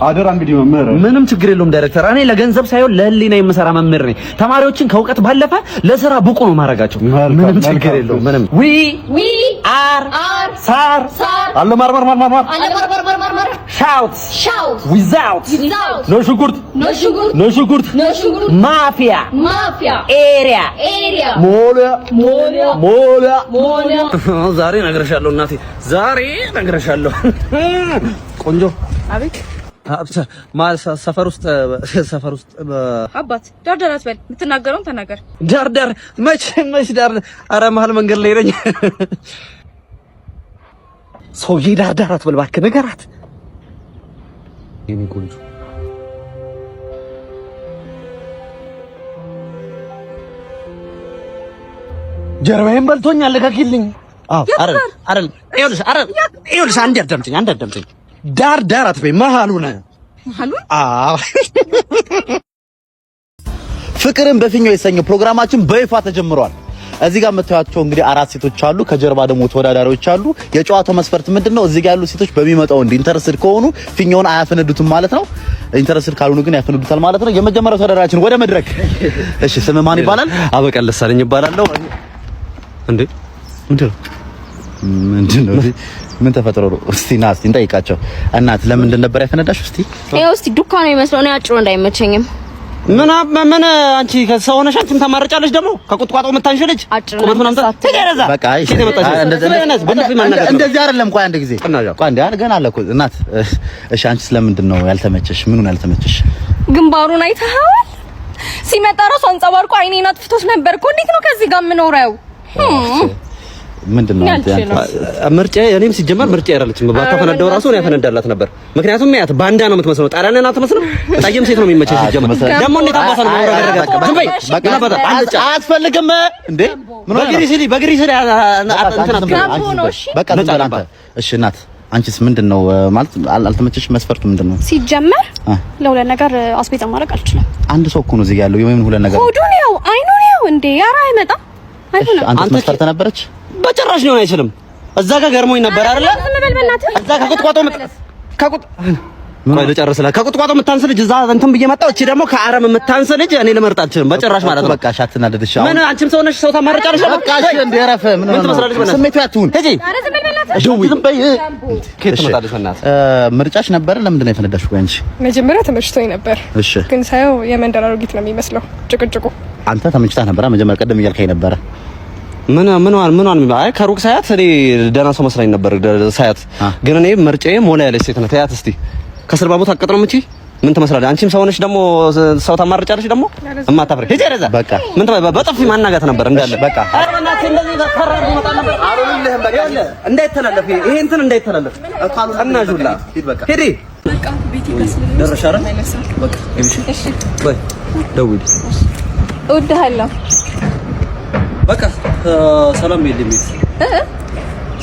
አደራ እንግዲህ መምህር ምንም ችግር የለውም ዳይሬክተር። እኔ ለገንዘብ ሳይሆን ለህሊና የምሰራ መምህር ነኝ። ተማሪዎችን ከእውቀት ባለፈ ለስራ ብቁ ነው ማድረጋቸው። ምንም ችግር የለውም። ምንም ዊ አር ሳር አለ ማርማር ሻውት ዊዛውት ኖ ሽጉርት ማፊያ ኤሪያ ሞላ ዛሬ እነግርሻለሁ እናቴ፣ ዛሬ እነግርሻለሁ። ቆንጆ አቤት ሰፈር ውስጥ አባት ዳርዳር አትበል፣ የምትናገረውን ተናገር። ዳርዳር መች ዳር? ኧረ መሀል መንገድ ላይ ነኝ። ሰውዬ ዳርዳር አትበል እባክህ፣ ንገራት። የኔ ቆንጆ ጀርባዬን በልቶኛል፣ ልቀቂልኝ። አዎ አረ ይኸውልሽ፣ አንዴ አዳምጪኝ። ዳር አትበይ፣ መሀሉ ነው። አዎ ፍቅርን በፊኛው የተሰኘው ፕሮግራማችን በይፋ ተጀምሯል። እዚህ ጋር የምታዩቸው እንግዲህ 4 ሴቶች አሉ፣ ከጀርባ ደግሞ ተወዳዳሪዎች አሉ። የጨዋታው መስፈርት ምንድነው? እዚህ ጋር ያሉ ሴቶች በሚመጣው ኢንተረስድ ከሆኑ ፊኛውን አያፈነዱትም ማለት ነው። ኢንተረስድ ካልሆኑ ግን ያፈነዱታል ማለት ነው። የመጀመሪያው ተወዳዳሪያችን ወደ መድረክ። እሺ ስም ማን ይባላል? አበቀል ደሳለኝ ይባላለሁ። እንዴ ምንድነው? ምን ተፈጥሮ ነው? እስቲ እንጠይቃቸው። እናት ለምንድን ነበር ያፈነዳሽው? እስቲ ዱካ ነው የሚመስለው። ነው አጭሩ እንዳይመቸኝም። ምን አንቺ ከሰው ሆነሽ አንቺም ታማርጫለሽ። ደግሞ ከቁጥቋጦ የምታንሽ ልጅ ቁመት ምናምን ተገረዛ። በቃ እንደዚህ አይደለም። ቆይ አንድ ጊዜ ገና አለ እኮ እናት። እሺ አንቺ ስለምንድን ነው ያልተመቸሽ? ምኑን ያልተመቸሽ? ግንባሩን አይተኸዋል? ሲመጣ ራሱ አንጸባርቆ አይኔን አጥፍቶት ነበር እኮ። እንዴት ነው ከዚህ ጋር የምኖረው? ምንድነው ምርጫ? እኔም ሲጀመር ምርጫ አይደለችም። ባታፈነዳው ራሱ ነው ያፈነዳላት ነበር። ምክንያቱም ያት ባንዳ ነው የምትመስለው። ጣራና አትመስልም። ጠይም ሴት ነው የሚመቸሽ ሲጀመር። ደግሞ እንዴት አባሳ ነው ማውራ ገረጋ? ዝም በይ በቃ። አንድ አትፈልግም እንዴ? በግሪስሊ በቃ አንተ። እሺ እናት አንቺስ ምንድነው ማለት አልተመቸሽ? መስፈርቱ ምንድነው? ሲጀመር ለሁለት ነገር አስቤዛ ማድረግ አልችልም። አንድ ሰው እኮ ነው እዚህ ያለው። የምን ሁለት ነገር? ሆዱን ያው አይኑን ያው እንዴ ያራ አይመጣም አይሆንም። አንተ መስፈርት ነበረች? በጭራሽ ሊሆን አይችልም። እዛ ጋር ገርሞኝ ነበር አይደለ? እዛ ከቁጥቋጦ ቆይ ልጨርስላ። ከቁጥቋጦ የምታንስ ልጅ እዛ እንትን ብዬ መጣሁ። እቺ ደግሞ ከአረም የምታንስ ልጅ እኔ ልመርጥ አልችልም በጭራሽ ማለት ነው። በቃ ሻትናደድሽ። ምን አንቺም ሰው ነሽ፣ ሰው ታማርጫለሽ። በቃ እሺ እንደ ረፈ ምን ትመስላለሽ? ስሜቱ ያቱን እጂ ዝም በይ። ከየት ትመጣለሽ? እናት ምርጫሽ ነበር። ለምንድን ነው የፈነዳሽው? አንቺ መጀመሪያ ተመችቶኝ ነበር፣ ግን ሳየው የመንደር አሮጊት ነው የሚመስለው ጭቅጭቁ። አንተ ተመችታ ነበር መጀመሪያ ቀደም እያልከኝ ነበረ። ምን አይ ከሩቅ ሳያት እኔ ደህና ሰው መስላኝ ነበር ሳያት። ግን እኔ ምርጫዬ ሞላ ያለች ሴት ናት። ያት እስቲ ከስር ባቦት አቀጥረም እቺ ምን ትመስላለች? አንቺም ሰው ነሽ ደግሞ ሰው ታማርጫለሽ ደግሞ እማታፍሪ ሄጄ ረዛ በቃ ምን በጥፊ ማናጋት ነበር እንዳለ በቃ አረናት እንደዚህ ተፈራዱ መጣ ነበር አሮልልህም በቃ እንዳይተላለፍ ይሄ እንትን እንዳይተላለፍ እናጁላ ሂድ በቃ ሂድ በቃ ቤት ይመስል ደረሻ አይደል በቃ እሺ በይ ደውል እወድሃለሁ በቃ ሰላም በይልኝ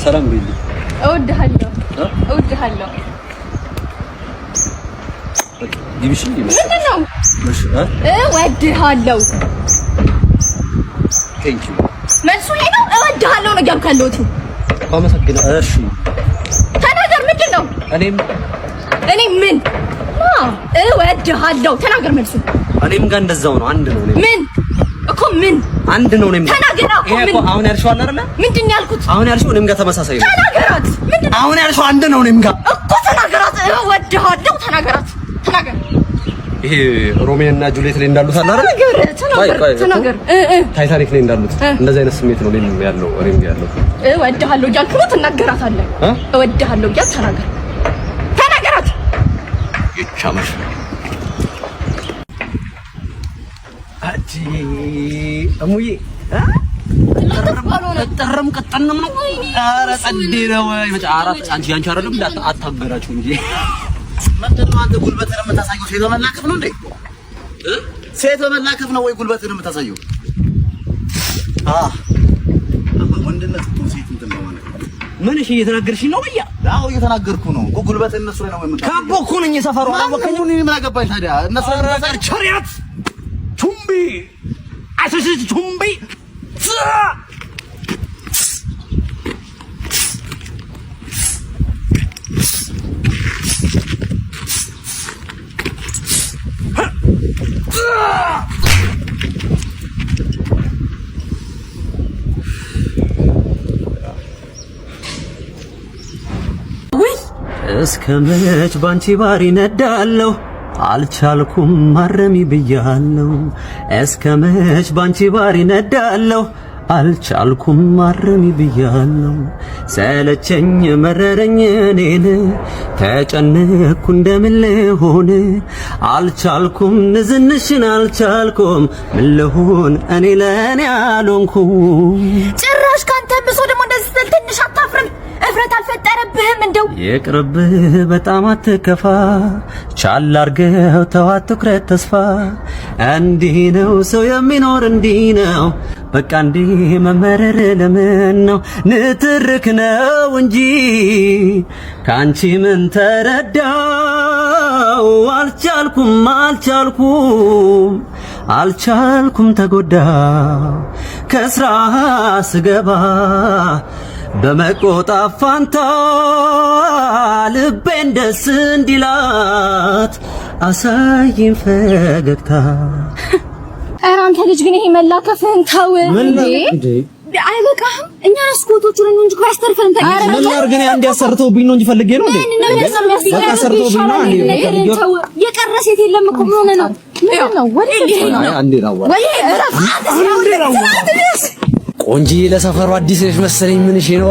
ሰላም በይልኝ እወድሃለሁ ዲቪሽ ምንድነው? እወድሃለሁ ቴንክ ዩ መልሱ ይሄ ነው። እወድሃለሁ ነው ያልካለሁት። አመሰግናለሁ። እሺ ተናገር። ምንድነው? እኔ ምን እወድሃለሁ ተናገር። መልሱ እኔም ጋር እንደዛው ነው። አንድ ነው። ምን እኮ ምን አንድ ነው። እኔም ተናገር። ይሄ እኮ አሁን ያልሽው አለ አይደል? ምንድነው ያልኩት? አሁን ያልሽው እኔም ጋር ተመሳሳይ ነው። ተናገራት። ምንድነው? አሁን ያልሽው አንድ ነው። እኔም ጋር እኮ ተናገራት። እወድሃለሁ ተናገራት። ተናገር። ይሄ ሮሜዮ እና ጁሊየት ላይ እንዳሉት አለ አይደል? ተናገር። ታይታኒክ ላይ እንዳሉት እንደዚህ አይነት ስሜት ነው እኔም ያለው። እወድሃለሁ እያልክ ነው ትናገራታለህ። እወድሃለሁ እያልክ ተናገራት። ይቻምሽ አጂ አሙዬ ተጠረም ቀጠንም ነው። ኧረ ጸዴ ነው። አራት አንቺ ያንቺ አይደለም አታገራችሁ እንጂ ምንድነው? አንተ ጉልበትን የምታሳየው ሴት በመላከፍ ነው እንዴ? ሴት በመላከፍ ነው ወይ ጉልበትን የምታሳየው? ወንድነት እኮ ሴት እንትን ነው ማለት ምን? እሺ እየተናገርሽኝ ነው በያ? አዎ እየተናገርኩ ነው እኮ። ጉልበትን እነሱ ላይ ነው የምታሳየው። ካቦኩ ነኝ የሰፈሩ አወከኝ። ምን አገባኝ ታዲያ? እነሱ ላይ ነው ቸሪያት ቹምቢ አይሰሽ ቹምቢ እስከመች ባንቺ ባሪ ነዳለሁ አልቻልኩም ማረሚ ብያለሁ እስከመች ባንቺ ባሪ ነዳለሁ አልቻልኩም ማረሚ ብያለሁ ሰለቸኝ መረረኝ እኔን ተጨነኩ እንደምን ልሆን አልቻልኩም ንዝንሽን አልቻልኩም ምን ልሆን እኔ ለኔ አልሆንኩም ጭራሽ ካንተ ብሶ ደግሞ እንደዚህ ስትል ትንሽ አታፍርም እፍረት አልፈጠረብህም እንደው ይቅርብህ በጣም አትከፋ ቻል አርገው ተው አትኩረት ተስፋ እንዲህ ነው ሰው የሚኖር እንዲህ ነው በቃ እንዲህ መመረር ለምን ነው ንትርክ ነው እንጂ ካንቺ ምን ተረዳው አልቻልኩም ተጎዳው ከስራ ስገባ በመቆጣት ፋንታ ልቤን ደስ እንዲላት አሳይን ፈገግታ ኧረ አንተ ልጅ ግን ይሄ መላከፍህን ተው እንዴ አይበቃህም እኛ ስኮቶቹን ነው እንጂ ያስተርፈን ታዲያ ምን ያርገን አንድ ያሰርተውብኝ ነው እንጂ ፈልጌ ነው እንዴ በቃ ሰርተውብኝ ነው አንዴ የቀረ ሴት የለም እኮ ምን ሆነ ነው አንዴ ነው ቆንጂ ለሰፈሩ አዲስ ነሽ መሰለኝ ምን እሺ ነው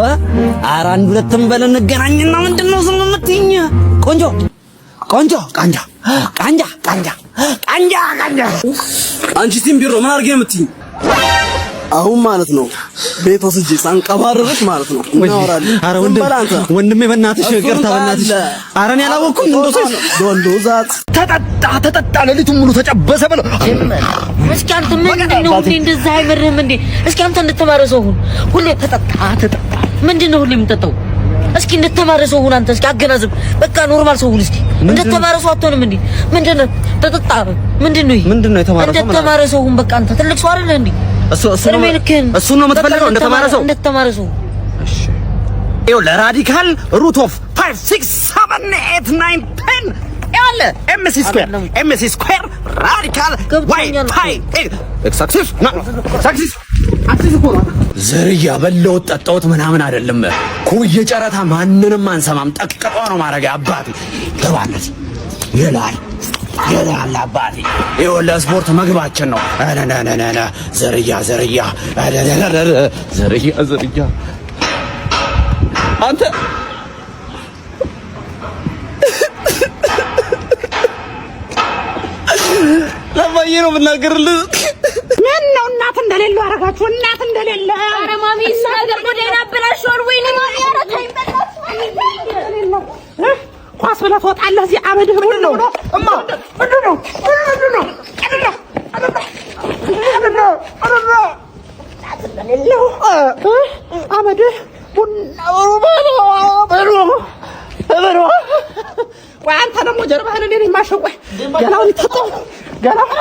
ኧረ አንድ ሁለትም በለን እንገናኝና ምንድነው ዝም የምትይኝ ቆንጆ ቃንጃ አንቺ ሲም ቢሮ ምን አርገህ የምትይኝ አሁን ማለት ነው ቤት ወስጄ ሳንቀባረርሽ ማለት ነው እናወራለን ኧረ ወንድሜ በእናትሽ ይቅርታ በእናትሽ ኧረ እኔ አላወኩም ዶንዶ ዛት ተጠጣ ሌሊቱን ሙሉ ተጨበሰ በለው እስኪ አንተ ምንድነው ሁሌ እንደዛ አይመርህም እንዴ እስኪ አንተ እንድትማረሰው ሁሌ ተጠጣ ምንድነው ሁሌ የምትጠጣው እስኪ እንድትማረሰው አንተ እስኪ አገናዝብ በቃ ኖርማል ሰው እስኪ እንድትማረሰው አትሆንም እንዴ ምንድነው ተጠጣ ምንድነው እንድትማረሰው በቃ አንተ ትልቅ ሰው አይደለ እንዴ እሱ ነው የምትፈልገው እንደተማረሰው እሺ ይኸው ለራዲካል ሩት ኦፍ 5 6 7 8 9 10 ያለ ኤምሲ ስኩዌር ራዲካል ዋይ ፓይ ኤክሳክሲስ ዘርያ በለው ጠጣውት ምናምን አይደለም ኩየ ጨረታ ማንንም አንሰማም ጠቅጥቀው ነው ማረጋ አባቴ ተባለት ይላል አባቴ ይኸው ለስፖርት መግባችን ነው አናናናና ዘርያ አንተ ለማዬ ነው የምናገርልህ ምን ነው እናት እንደሌለው አረጋችሁ እናት እንደሌለ ኧረ ማሚ ነገር ወደና ብላሽወር ወይኔ ማሚ አረጋኝ ኳስ ብለህ ትወጣለህ እዚህ አመድህ ምን ነው እማ ምንድን ነው አመድህ ቡናው በሎ ቆይ አንተ ደግሞ ጀርባህን እንዴት የማሸቆይ ገላውን ተጠው ገላውን